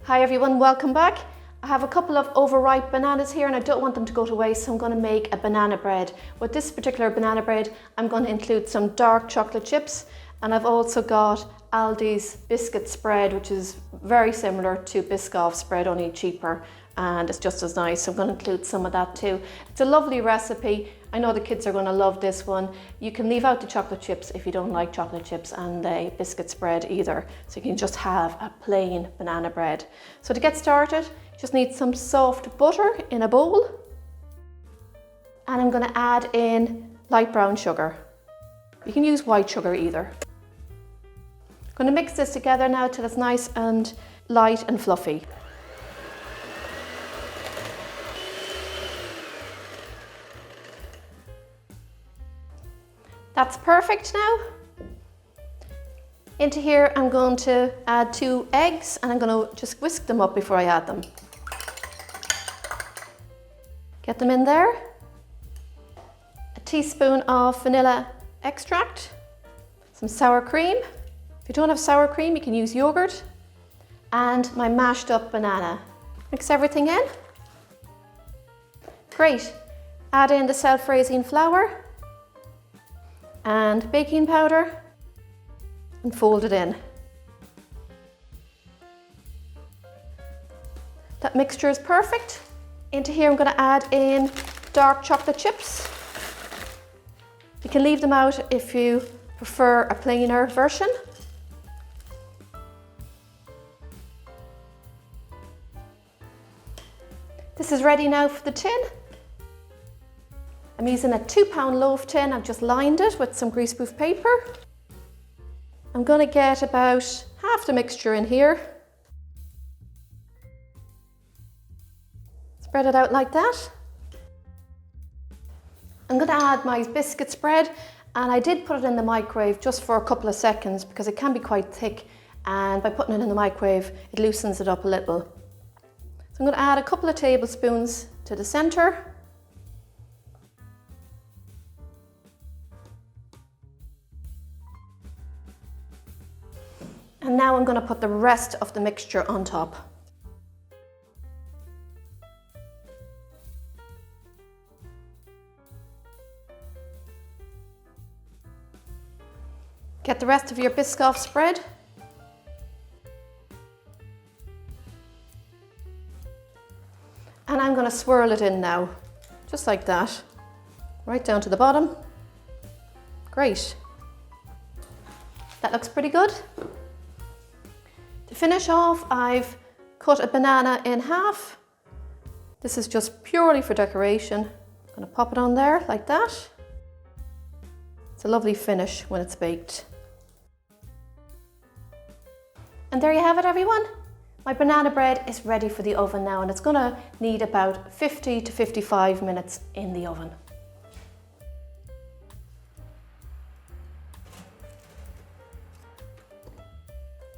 Hi everyone, welcome back. I have a couple of overripe bananas here and I don't want them to go to waste, so I'm going to make a banana bread. With this particular banana bread, I'm going to include some dark chocolate chips, and I've also got Aldi's biscuit spread, which is very similar to Biscoff spread, only cheaper, and it's just as nice. So I'm going to include some of that too. It's a lovely recipe. I know the kids are going to love this one. You can leave out the chocolate chips if you don't like chocolate chips, and the biscuit spread either. So you can just have a plain banana bread. So to get started, you just need some soft butter in a bowl. And I'm going to add in light brown sugar. You can use white sugar either. I'm going to mix this together now till it's nice and light and fluffy. That's perfect now. Into here I'm going to add 2 eggs and I'm going to just whisk them up before I add them. Get them in there. A teaspoon of vanilla extract, some sour cream. If you don't have sour cream, you can use yogurt, and my mashed up banana. Mix everything in. Great. Add in the self-raising flour and baking powder and fold it in. That mixture is perfect. Into here I'm going to add in dark chocolate chips. You can leave them out if you prefer a plainer version. This is ready now for the tin. I'm using a 2-pound loaf tin. I've just lined it with some greaseproof paper. I'm going to get about half the mixture in here. Spread it out like that. I'm going to add my biscuit spread, and I did put it in the microwave just for a couple of seconds because it can be quite thick, and by putting it in the microwave it loosens it up a little. So I'm going to add a couple of tablespoons to the centre. And now I'm going to put the rest of the mixture on top. Get the rest of your Biscoff spread. And I'm going to swirl it in now, just like that, right down to the bottom. Great. That looks pretty good. To finish off, I've cut a banana in half. This is just purely for decoration. I'm going to pop it on there like that. It's a lovely finish when it's baked. And there you have it, everyone. My banana bread is ready for the oven now, and it's going to need about 50 to 55 minutes in the oven.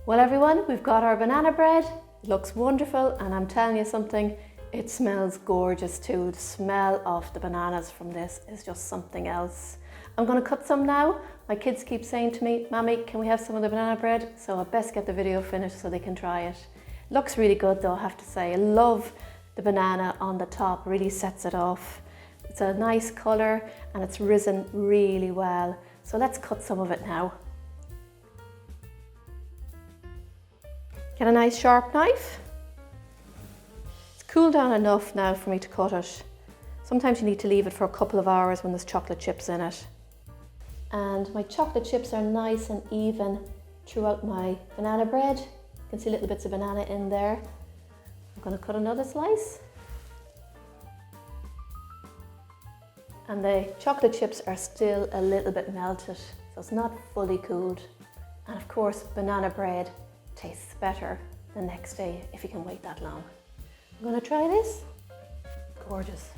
Well everyone, we've got our banana bread. It looks wonderful, and I'm telling you something, it smells gorgeous too. The smell of the bananas from this is just something else. I'm going to cut some now. My kids keep saying to me, "Mommy, can we have some of the banana bread?" So I best get the video finished so they can try it. Looks really good though, I have to say. I love the banana on the top, really sets it off. It's a nice colour and it's risen really well. So let's cut some of it now. Get a nice sharp knife. It's cooled down enough now for me to cut it. Sometimes you need to leave it for a couple of hours when there's chocolate chips in it. And my chocolate chips are nice and even throughout my banana bread. You can see little bits of banana in there. I'm going to cut another slice. And the chocolate chips are still a little bit melted, so it's not fully cooled. And of course, banana bread tastes better the next day if you can wait that long. I'm going to try this. Gorgeous.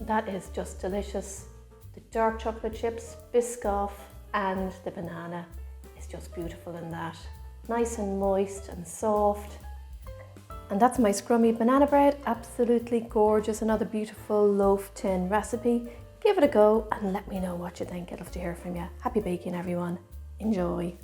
That is just delicious. The dark chocolate chips, Biscoff, and the banana is just beautiful in that. Nice and moist and soft. And that's my Scrummy banana bread. Absolutely gorgeous. Another beautiful loaf tin recipe. Give it a go and let me know what you think. I'd love to hear from you. Happy baking, everyone. Enjoy.